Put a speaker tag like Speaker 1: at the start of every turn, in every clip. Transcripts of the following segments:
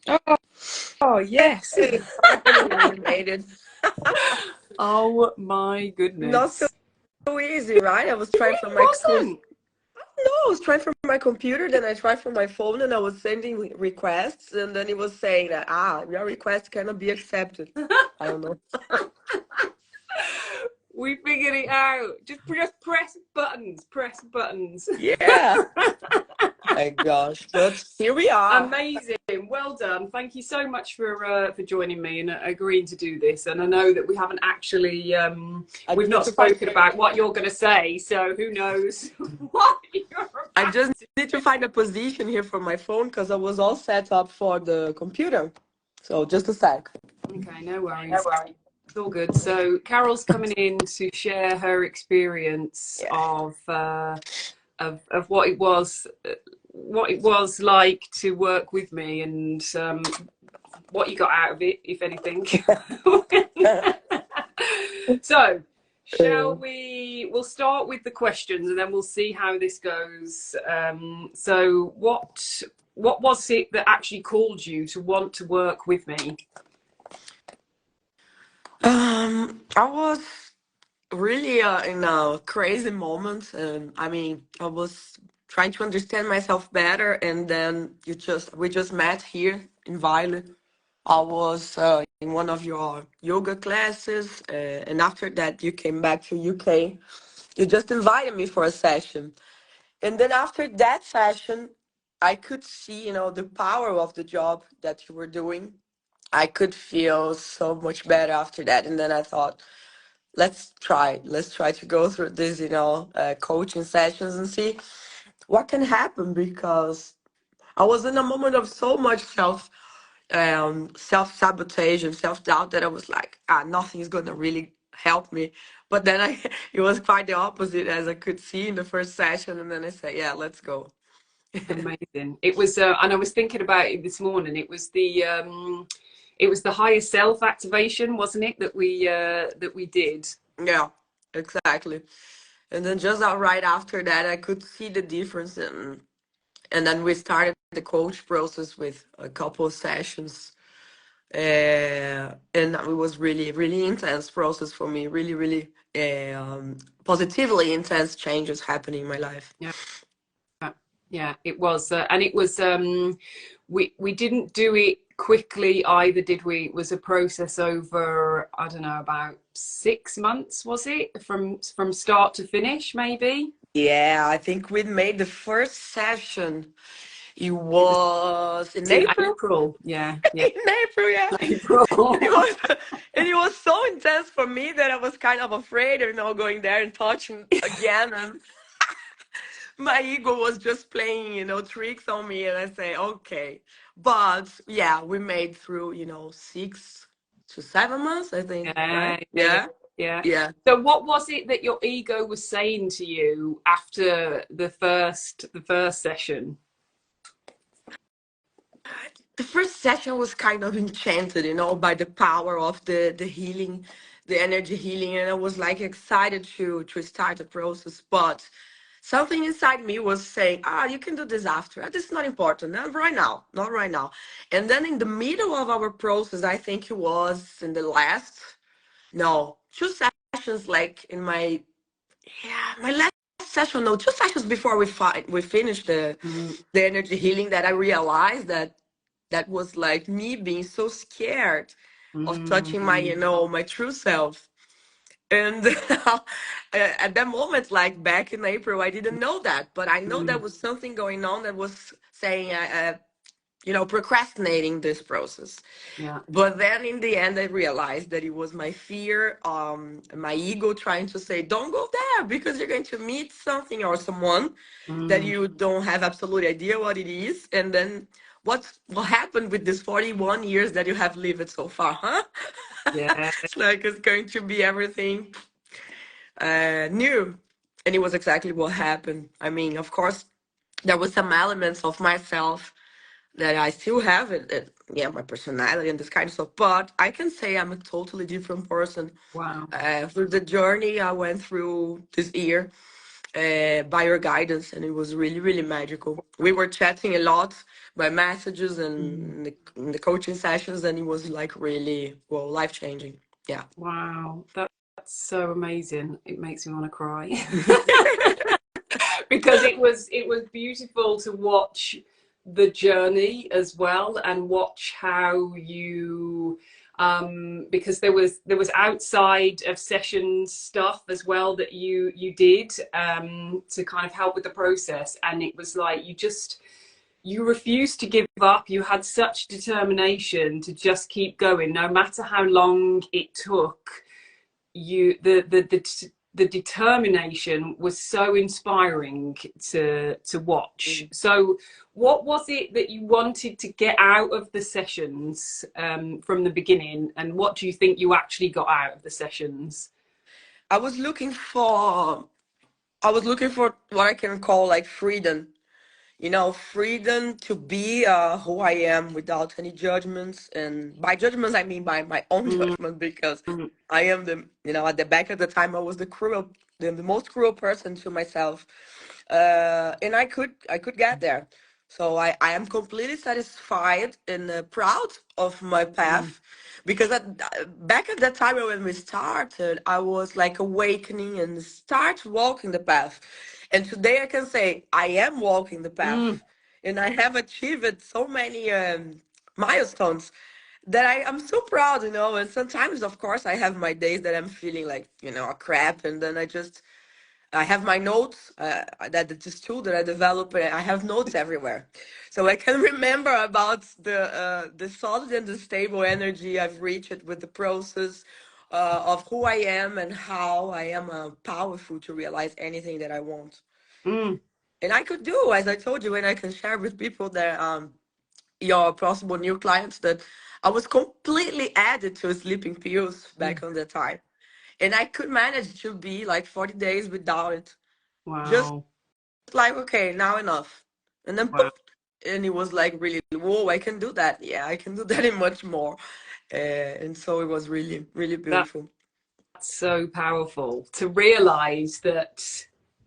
Speaker 1: Oh, oh yes.
Speaker 2: Hey, finally we made it.
Speaker 1: Oh my
Speaker 2: Not
Speaker 1: goodness.
Speaker 2: so easy, right? I was trying from my
Speaker 1: It wasn't.
Speaker 2: no, I was trying from my computer, then I tried from my phone, and I was sending requests, and then it was saying that your request cannot be accepted. I don't know.
Speaker 1: We figured it out. Just press buttons. Press buttons.
Speaker 2: Yeah. My gosh, but here we are.
Speaker 1: Amazing. Well done. Thank you so much for joining me and agreeing to do this. And I know that we haven't actually
Speaker 2: I
Speaker 1: we've
Speaker 2: need
Speaker 1: not
Speaker 2: to find.
Speaker 1: spoken about what you're going to say. So who knows what you're
Speaker 2: I
Speaker 1: about
Speaker 2: just
Speaker 1: to.
Speaker 2: need to find a position here for my phone because I was all set up for the computer. So just a sec.
Speaker 1: Okay, no worries. It's all good. So Carol's coming in to share her experience
Speaker 2: Yeah.
Speaker 1: of what it was like to work with me and what you got out of it, if anything. So, we'll start with the questions and then we'll see how this goes. So, what was it that actually called you to want to work with me?
Speaker 2: I was really in a crazy moment, and I mean, I was trying to understand myself better, and then we just met here in Violet. I was in one of your yoga classes, and after that, you came back to UK. You just invited me for a session, and then after that session, I could see, the power of the job that you were doing. I could feel so much better after that, and then I thought, let's try to go through this, coaching sessions and see what can happen, because I was in a moment of so much self sabotage and self doubt that I was like, nothing is gonna really help me. But then I it was quite the opposite, as I could see in the first session, and then I said, yeah, let's go.
Speaker 1: Amazing. It was, and I was thinking about it this morning. It was the higher self activation, wasn't it, that we did?
Speaker 2: Yeah, exactly. And then just right after that, I could see the difference, and then we started the coach process with a couple of sessions. And it was really, really intense process for me. Really, really positively intense changes happening in my life.
Speaker 1: Yeah. Yeah, it was, and it was. We didn't do it quickly either, did we? It was a process over, I don't know, about 6 months, was it, from start to finish, maybe?
Speaker 2: Yeah, I think we made the first session. It
Speaker 1: It was
Speaker 2: was in
Speaker 1: in
Speaker 2: April.
Speaker 1: April. Yeah, yeah,
Speaker 2: In April, yeah. And it
Speaker 1: April.
Speaker 2: was, and it was so intense for me that I was kind of afraid, going there and touching again. And my ego was just playing, tricks on me, and I say, okay. But yeah, we made through, 6 to 7 months, I think, right?
Speaker 1: Yeah, yeah, yeah,
Speaker 2: Yeah,
Speaker 1: yeah.
Speaker 2: yeah.
Speaker 1: So, what was it that your ego was saying to you after the first session?
Speaker 2: The first session was kind of enchanted, by the power of the healing, the energy healing, and I was like excited to start the process. But something inside me was saying, you can do this after. This is not important. Not right now. Not right now. And then in the middle of our process, I think it was in the last, no, two sessions, like in my last session, no, two sessions before we finished
Speaker 1: Mm,
Speaker 2: the energy healing, that I realized that was like me being so scared of touching my,
Speaker 1: mm,
Speaker 2: my true self. And at that moment, like back in April, I didn't know that, but I know there
Speaker 1: mm.
Speaker 2: was something going on that was saying, procrastinating this process.
Speaker 1: Yeah.
Speaker 2: But then in the end, I realized that it was my fear, my ego trying to say, don't go there because you're going to meet something or someone that
Speaker 1: Mm.
Speaker 2: you don't have absolute idea what it is. And then what happened with this 41 years that you have lived so far, huh?
Speaker 1: Yeah.
Speaker 2: It's like it's going to be everything new. And it was exactly what happened. I mean, of course, there was some elements of myself that I still have yeah, my personality and this kind of stuff. But I can say I'm a totally different person
Speaker 1: Wow.
Speaker 2: through the journey I went through this year by your guidance, and it was really, really magical. We were chatting a lot my messages
Speaker 1: Mm.
Speaker 2: and in the coaching sessions, and it was like really, well, life changing. Yeah.
Speaker 1: Wow, that's so amazing. It makes me want to cry. Because it was beautiful to watch the journey as well, and watch how you because there was outside of session stuff as well that you did to kind of help with the process, and it was like you refused to give up. You had such determination to just keep going no matter how long it took. You the determination was so inspiring to watch.
Speaker 2: Mm.
Speaker 1: So what was it that you wanted to get out of the sessions from the beginning, and what do you think you actually got out of the sessions?
Speaker 2: I was looking for I was looking for what I can call like freedom. You know, freedom to be who I am without any judgments. And by judgments, I mean by my own
Speaker 1: Mm,
Speaker 2: judgment, because
Speaker 1: mm,
Speaker 2: I am at the back of the time, I was the most cruel person to myself. And I could get there. So I am completely satisfied and proud of my
Speaker 1: mm,
Speaker 2: path, because back at that time when we started, I was like awakening and start walking the path. And today I can say I am walking the
Speaker 1: mm,
Speaker 2: path, and I have achieved so many milestones that I'm so proud, And sometimes, of course, I have my days that I'm feeling like, a crap, and then I have my notes, that this tool that I developed. I have notes everywhere, so I can remember about the solid and the stable energy I've reached with the process of who I am and how I am powerful to realize anything that I want.
Speaker 1: mm,
Speaker 2: And I could do, as I told you, and I can share with people that your possible new clients, that I was completely added to sleeping pills
Speaker 1: mm.
Speaker 2: back on the time, and I could manage to be like 40 days without it. Just
Speaker 1: Wow.
Speaker 2: like, okay, now enough. And then
Speaker 1: Wow,
Speaker 2: poof, and it was like really, whoa, I can do that. Yeah, I can do that and much more. And so it was really, really
Speaker 1: that's
Speaker 2: beautiful.
Speaker 1: so powerful to realize that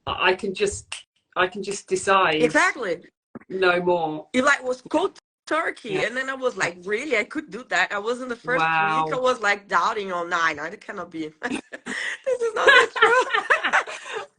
Speaker 1: i can just I can just decide
Speaker 2: Exactly.
Speaker 1: no more.
Speaker 2: It like was cold
Speaker 1: Yeah.
Speaker 2: turkey, and then I was like, really, I could do that. I was in the first week, I
Speaker 1: Wow.
Speaker 2: was like doubting, oh nine, it cannot be. This is not that true.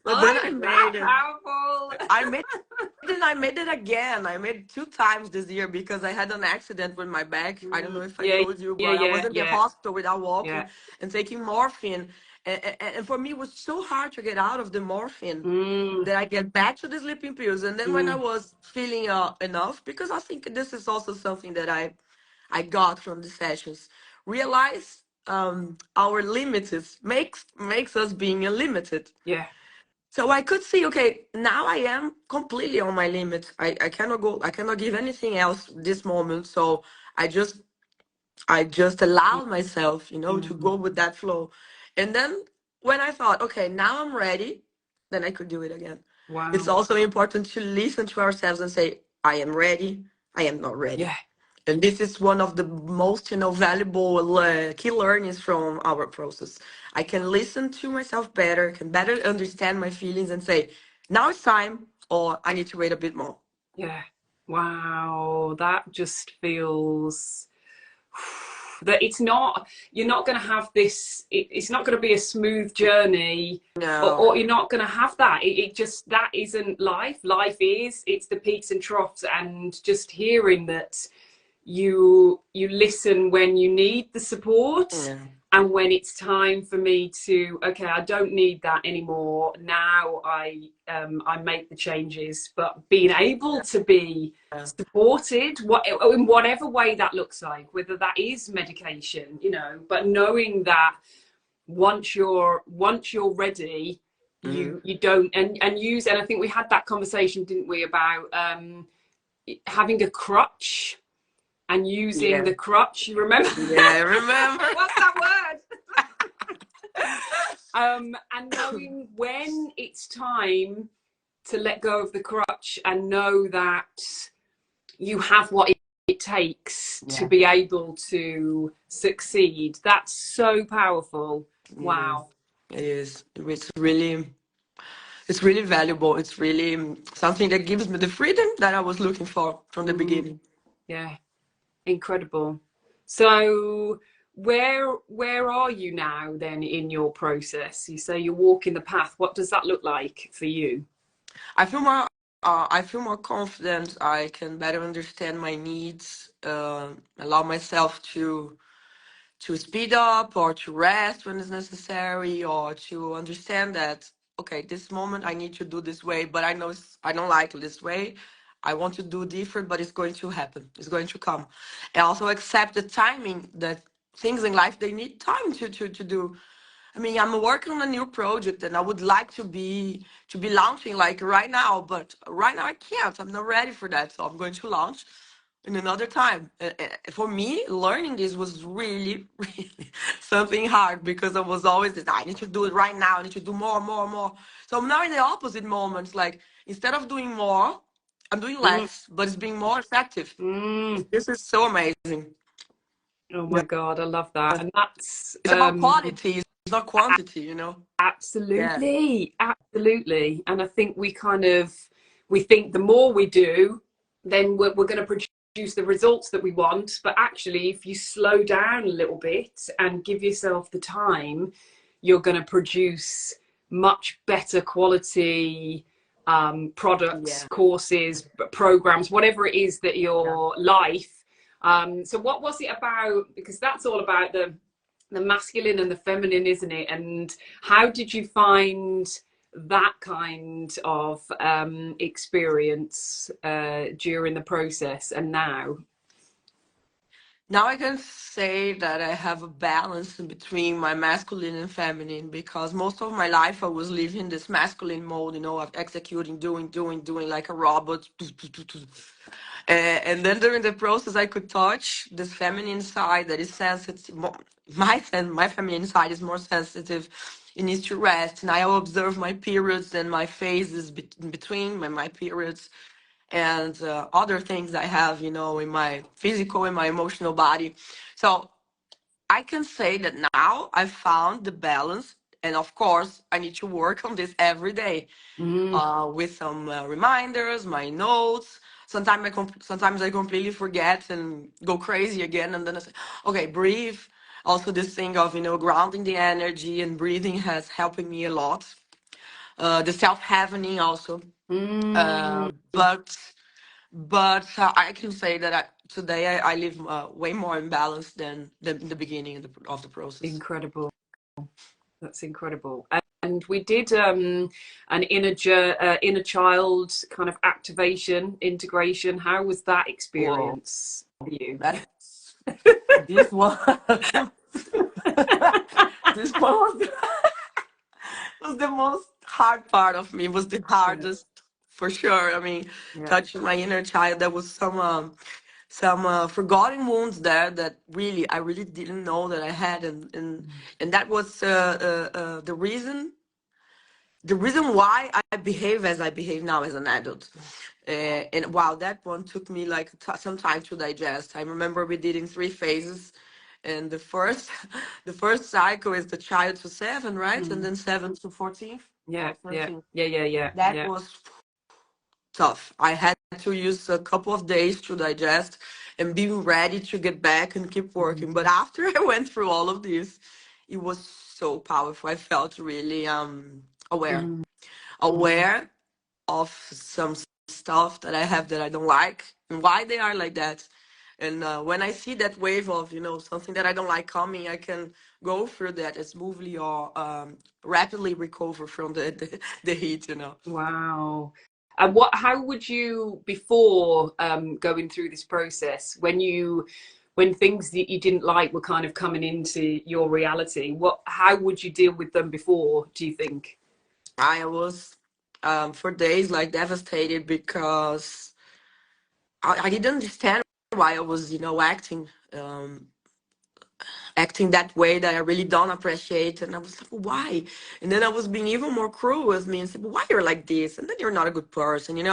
Speaker 2: But then I
Speaker 1: I'm that
Speaker 2: made it.
Speaker 1: powerful.
Speaker 2: I made it. I made it again. I made it 2 times this year because I had an accident with my back. I don't know
Speaker 1: Mm,
Speaker 2: if I
Speaker 1: yeah,
Speaker 2: told you,
Speaker 1: yeah,
Speaker 2: but I was
Speaker 1: yeah,
Speaker 2: in the
Speaker 1: yeah,
Speaker 2: hospital without
Speaker 1: yeah.
Speaker 2: walking and taking morphine. And for me, it was so hard to get out of the morphine
Speaker 1: Mm,
Speaker 2: that I get back to the sleeping pills. And then when I
Speaker 1: mm,
Speaker 2: was feeling enough, because I think this is also something that I got from the sessions, realize our limits makes us being limited.
Speaker 1: yeah.
Speaker 2: So I could see, okay, now I am completely on my limit. I cannot go, I cannot give anything else this moment. So I just I just allowed myself, to
Speaker 1: Mm,
Speaker 2: go with that flow. And then when I thought, okay, now I'm ready, then I could do it again. It's
Speaker 1: wow.
Speaker 2: also important to listen to ourselves and say, I am ready, I am not
Speaker 1: Yeah,
Speaker 2: ready. And this is one of the most, valuable key learnings from our process. I can listen to myself better, can better understand my feelings and say, now it's time, or I need to wait a bit more.
Speaker 1: yeah. Wow, that just feels that it's not, you're not going to have this, it's not going to be a smooth journey,
Speaker 2: No.
Speaker 1: or you're not going to have that. It just, that isn't life. Life is, it's the peaks and troughs, and just hearing that you listen when you need the support,
Speaker 2: Yeah.
Speaker 1: and when it's time for me to, okay, I don't need that anymore now, I make the changes. But being able to be
Speaker 2: Yeah.
Speaker 1: supported, in whatever way that looks like, whether that is medication, but knowing that once you're ready,
Speaker 2: Mhm.
Speaker 1: you don't, and use, and I think we had that conversation, didn't we, about having a crutch and using
Speaker 2: Yeah.
Speaker 1: the crutch. You remember?
Speaker 2: Yeah, I remember.
Speaker 1: What's that word? And knowing when it's time to let go of the crutch, and know that you have what it takes to
Speaker 2: Yeah,
Speaker 1: be able to succeed. That's so powerful.
Speaker 2: it is.
Speaker 1: Wow.
Speaker 2: It is. It's really. it's really valuable. It's really something that gives me the freedom that I was looking for from the
Speaker 1: Mm,
Speaker 2: beginning.
Speaker 1: yeah, incredible. So where are you now then in your process? You say you're walking the path. What does that look like for you?
Speaker 2: I feel more I feel more confident. I can better understand my needs, allow myself to speed up or to rest when it's necessary, or to understand that okay, this moment I need to do this way, but I know I don't like this way. I want to do different, but it's going to happen. It's going to come. And also accept the timing that things in life they need time to do. I mean, I'm working on a new project and I would like to be launching like right now, but right now I can't. I'm not ready for that. So I'm going to launch in another time. For me, learning this was really, really something hard because I was always this, I need to do it right now. I need to do more, more, more. So I'm now in the opposite moments. Like instead of doing more, I'm doing
Speaker 1: Mm,
Speaker 2: less, but it's being more effective.
Speaker 1: mm.
Speaker 2: This is so amazing.
Speaker 1: Oh
Speaker 2: Yeah.
Speaker 1: my God, I love that. And that's
Speaker 2: It's about quality. It's not quantity. Yeah.
Speaker 1: absolutely, absolutely. And I think we think the more we do, then we're going to produce the results that we want. But actually, if you slow down a little bit and give yourself the time, you're going to produce much better quality products,
Speaker 2: Yeah.
Speaker 1: courses, programs, whatever it is that
Speaker 2: Yeah.
Speaker 1: your life. So what was it about? Because that's all about the masculine and the feminine, isn't it? And how did you find that kind of experience during the process and now?
Speaker 2: Now I can say that I have a balance in between my masculine and feminine because most of my life I was living this masculine mode, of executing, doing like a robot. And then during the process, I could touch this feminine side that is sensitive. My feminine side is more sensitive. It needs to rest, and I observe my periods and my phases in between my periods and other things I have, in my physical and my emotional body. So I can say that now I found the balance. And of course, I need to work on this every day
Speaker 1: Mm,
Speaker 2: with some reminders, my notes. Sometimes I completely forget and go crazy again. And then I say, okay, breathe. Also, this thing of, grounding the energy and breathing has helping me a lot. The self-havening also.
Speaker 1: mm,
Speaker 2: But I can say that today I live way more in balance than in the beginning of the process.
Speaker 1: incredible. That's incredible. And we did an inner child kind of activation integration. How was that
Speaker 2: Whoa,
Speaker 1: experience for you?
Speaker 2: that's this one. This one was the most hard part of me. Was the
Speaker 1: Yeah,
Speaker 2: hardest for sure. I mean,
Speaker 1: yeah.
Speaker 2: touching my inner child. There was some forgotten wounds there that I really didn't know that I had, and that was the reason why I behave as I behave now as an adult. And wow, that one took me like some time to digest. I remember we did in three phases, and the first the first cycle is the child to 7, right, and
Speaker 1: Mm.
Speaker 2: then 7 to 14
Speaker 1: Yeah,
Speaker 2: or
Speaker 1: yeah,
Speaker 2: 13.
Speaker 1: yeah, yeah, yeah,
Speaker 2: That
Speaker 1: yeah.
Speaker 2: was tough. I had to use a couple of days to digest and be ready to get back and keep working. But
Speaker 1: Mm,
Speaker 2: after I went through all of this, it was so powerful. I felt really aware,
Speaker 1: mm, mm,
Speaker 2: aware of some stuff that I have that I don't like and why they are like that. And when I see that wave of something that I don't like coming, I can go through that as smoothly or rapidly recover from the heat.
Speaker 1: wow. And what? How would you, before going through this process, when things that you didn't like were kind of coming into your reality, how would you deal with them before? Do you think?
Speaker 2: I was for days like devastated because I didn't understand why I was acting that way that I really don't appreciate. And I was like, why? And then I was being even more cruel with me and said, why you're like this? And then you're not a good person,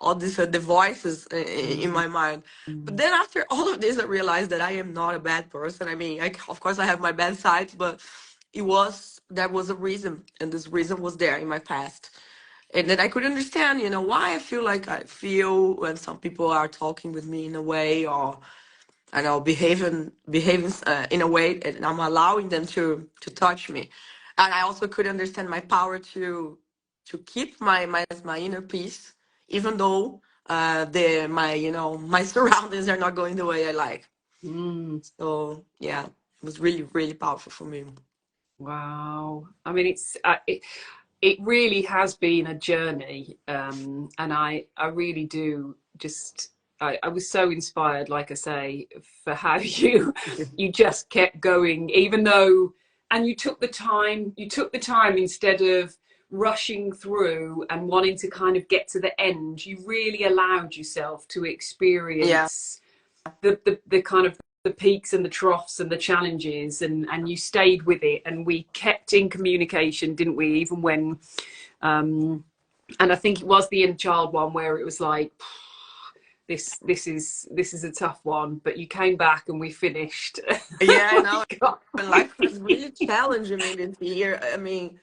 Speaker 2: all these the voices in
Speaker 1: Mm,
Speaker 2: my mind. But then after all of this, I realized that I am not a bad person. I mean, of course, I have my bad sides, but there was a reason, and this reason was there in my past. And then I could understand, you know, why I feel like I feel when some people are talking with me in a way, or I know behaving in a way, and I'm allowing them to touch me. And I also could understand my power to keep my inner peace, even though the my you know my surroundings are not going the way I like.
Speaker 1: Mm.
Speaker 2: So yeah, it was really really powerful for me.
Speaker 1: Wow. I mean, it really has been a journey, and I really do just. I was so inspired, like I say, for how you just kept going, even though, and you took the time. You took the time instead of rushing through and wanting to kind of get to the end. You really allowed yourself to
Speaker 2: Yeah,
Speaker 1: experience the kind of the peaks and the troughs and the challenges, and you stayed with it, and we kept in communication, didn't we, even when and I think it was the inner child one where it was like, this is a tough one, but you came back and we finished.
Speaker 2: yeah, I know.
Speaker 1: we got,
Speaker 2: And
Speaker 1: we,
Speaker 2: life was really challenging me this year. I mean,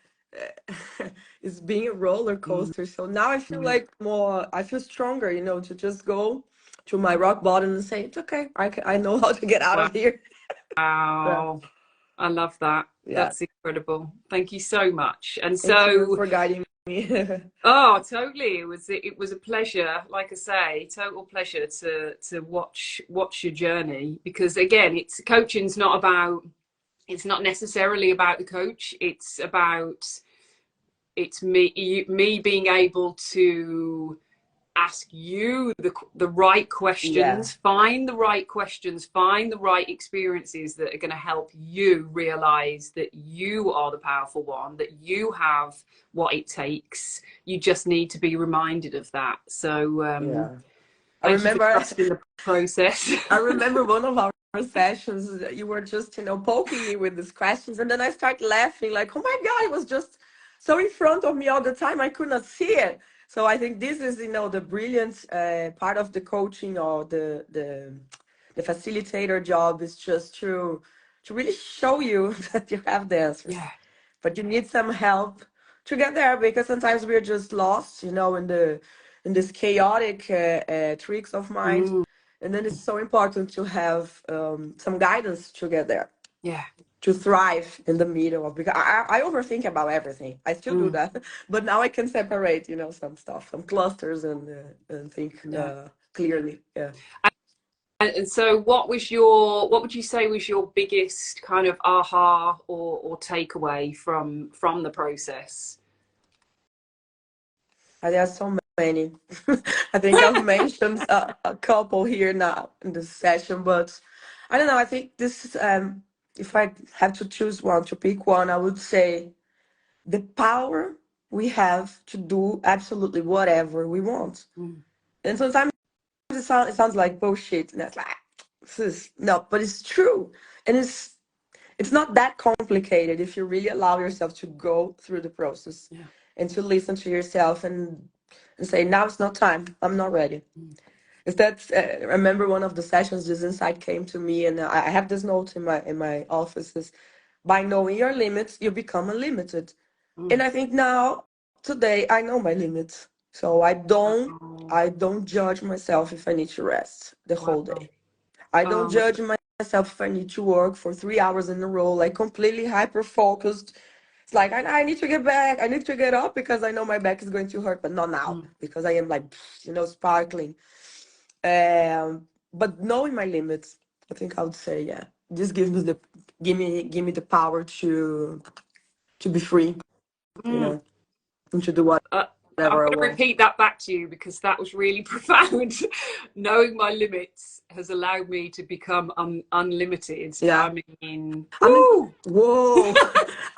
Speaker 2: it's being a roller
Speaker 1: mm,
Speaker 2: coaster. So now I feel
Speaker 1: mm,
Speaker 2: like more, I feel stronger, you know, to just go to my rock bottom and say, it's okay. I know how to get out of here. Yeah.
Speaker 1: wow, I love that.
Speaker 2: Yeah.
Speaker 1: That's incredible. Thank you so much. And
Speaker 2: Thank you
Speaker 1: so,
Speaker 2: for guiding me.
Speaker 1: oh, totally. It was a pleasure, like I say, total pleasure to watch your journey, because again, it's coaching's not about, it's not necessarily about the coach. It's me being able to ask you the right
Speaker 2: Yeah.
Speaker 1: questions, find the right questions, find the right experiences that are going to help you realize that you are the powerful one, that you have what it takes. You just need to be reminded of that. So
Speaker 2: Yeah. I
Speaker 1: thank you for
Speaker 2: remember
Speaker 1: trusting the process.
Speaker 2: I remember one of our sessions, you were just, you know, poking me with these questions, and then I start laughing, like, oh my God, it was just so in front of me all the time, I could not see it. So I think this is, you know, the brilliant part of the coaching or the facilitator job is just to really show you that you have the answers,
Speaker 1: Yeah.
Speaker 2: but you need some help to get there, because sometimes we're just lost, you know, in this chaotic tricks of mind,
Speaker 1: Mm,
Speaker 2: and then it's so important to have some guidance to get there,
Speaker 1: yeah.
Speaker 2: to thrive in the middle of, because I overthink about everything. I still do
Speaker 1: Mm,
Speaker 2: that, but now I can separate, you know, some stuff, some clusters, and think
Speaker 1: yeah.
Speaker 2: clearly. Yeah.
Speaker 1: And so what would you say was your biggest kind of aha or takeaway from the process?
Speaker 2: There are so many. I think I've mentioned a couple here now in this session, but I don't know. I think this, if I have to choose one, to pick one, I would say the power we have to do absolutely whatever we want.
Speaker 1: Mm,
Speaker 2: And sometimes it sounds like bullshit, and that's like, this is no, but it's true, and it's not that complicated if you really allow yourself to go through the process
Speaker 1: yeah.
Speaker 2: and to listen to yourself and say, now it's not time. I'm not ready.
Speaker 1: Mm,
Speaker 2: Is that I remember one of the sessions, this insight came to me, and I have this note in my office: is by knowing your limits, you become unlimited. And
Speaker 1: mm.
Speaker 2: I think now today I know my limits, so
Speaker 1: Oh,
Speaker 2: I don't judge myself if I need to rest the whole
Speaker 1: wow.
Speaker 2: day. I don't
Speaker 1: Oh,
Speaker 2: judge myself if I need to work for 3 hours in a row, like completely hyper focused. It's like I need to get back. I need to get up because I know my back is going to hurt, but not now
Speaker 1: mm,
Speaker 2: because I am like, you know, sparkling. But knowing my limits, I think I would say, yeah, this gives me give me the power to be free, you
Speaker 1: mm.
Speaker 2: know, and to do
Speaker 1: Uh, I'm
Speaker 2: whatever I
Speaker 1: going to
Speaker 2: want.
Speaker 1: repeat that back to you because that was really profound. Knowing my limits has allowed me to become unlimited.
Speaker 2: Yeah.
Speaker 1: I mean,
Speaker 2: I mean,
Speaker 1: woo!
Speaker 2: whoa!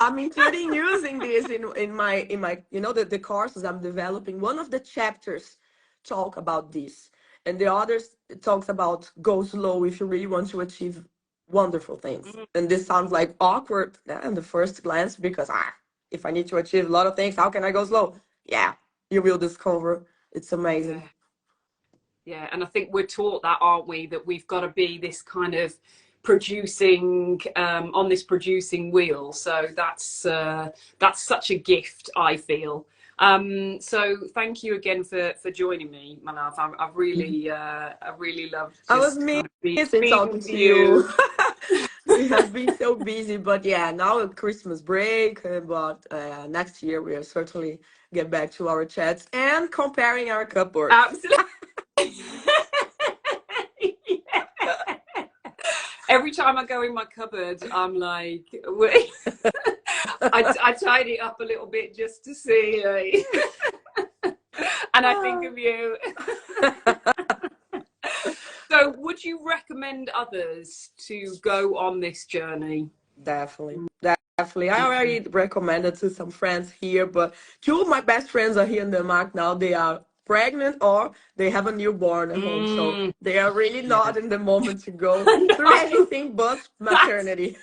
Speaker 2: I'm including using this in my you know the courses I'm developing. One of the chapters talk about this, and the others talks about go slow if you really want to achieve wonderful things.
Speaker 1: Mm,
Speaker 2: And this sounds like awkward in the first glance because if I need to achieve a lot of things, how can I go slow? Yeah, you will discover it's amazing.
Speaker 1: yeah. Yeah, and I think we're taught that, aren't we? That we've got to be this kind of producing on this producing wheel. So that's such a gift, I feel. So thank you again for joining me, my love. I really loved
Speaker 2: I was
Speaker 1: just kind of
Speaker 2: missing
Speaker 1: being
Speaker 2: talking
Speaker 1: with
Speaker 2: to you.
Speaker 1: you.
Speaker 2: We have been so busy, but yeah, now a Christmas break. But next year we'll certainly get back to our chats and comparing our cupboards.
Speaker 1: Absolutely. Every time I go in my cupboard, I'm like, I tidy it up a little bit just to see, and I think of you. So, would you recommend others to go on this journey?
Speaker 2: Definitely. Definitely. I already recommended to some friends here, but two of my best friends are here in Denmark now. They are pregnant or they have a newborn at home. So
Speaker 1: Mm,
Speaker 2: they are really
Speaker 1: yeah.
Speaker 2: not in the moment to go through anything but
Speaker 1: that's,
Speaker 2: maternity.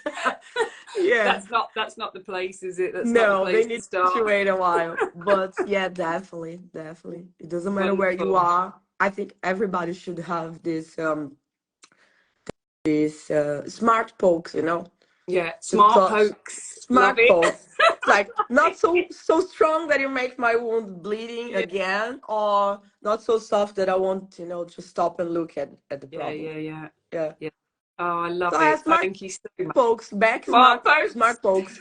Speaker 2: Yeah.
Speaker 1: that's not the place, is it? That's not the
Speaker 2: No, they
Speaker 1: place to
Speaker 2: need to
Speaker 1: start.
Speaker 2: wait a while. But yeah, definitely, definitely. It doesn't matter where you
Speaker 1: Wonderful.
Speaker 2: are. I think everybody should have this smart pokes, you know.
Speaker 1: Yeah,
Speaker 2: To
Speaker 1: smart
Speaker 2: touch.
Speaker 1: pokes. Love
Speaker 2: Smart
Speaker 1: it.
Speaker 2: pokes. Like not so strong that you make my wound bleeding
Speaker 1: Yeah,
Speaker 2: again, or not so soft that I won't, just stop and look at the
Speaker 1: yeah,
Speaker 2: problem.
Speaker 1: yeah, yeah,
Speaker 2: Yeah.
Speaker 1: yeah. Oh, I
Speaker 2: So
Speaker 1: love
Speaker 2: I have
Speaker 1: it.
Speaker 2: smart
Speaker 1: Thank you so much.
Speaker 2: pokes, back
Speaker 1: Smart pokes.
Speaker 2: smart pokes.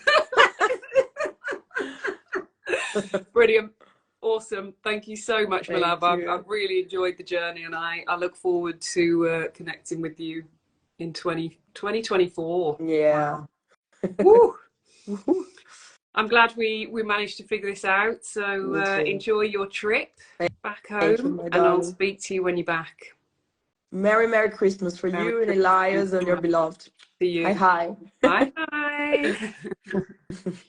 Speaker 1: Brilliant. Awesome. Thank you so much, my love.
Speaker 2: Thank
Speaker 1: I've
Speaker 2: you.
Speaker 1: really enjoyed the journey, and I look forward to connecting with you in 2024.
Speaker 2: Yeah.
Speaker 1: Wow. Woo! I'm glad we managed to figure this out. So
Speaker 2: Me too.
Speaker 1: enjoy your trip back
Speaker 2: Thank you,
Speaker 1: home,
Speaker 2: my
Speaker 1: and I'll
Speaker 2: darling.
Speaker 1: speak to you when you're back.
Speaker 2: Merry Christmas for
Speaker 1: Merry
Speaker 2: you and
Speaker 1: Christmas
Speaker 2: Elias and your beloved.
Speaker 1: to
Speaker 2: Hi,
Speaker 1: you.
Speaker 2: hi.
Speaker 1: Bye bye.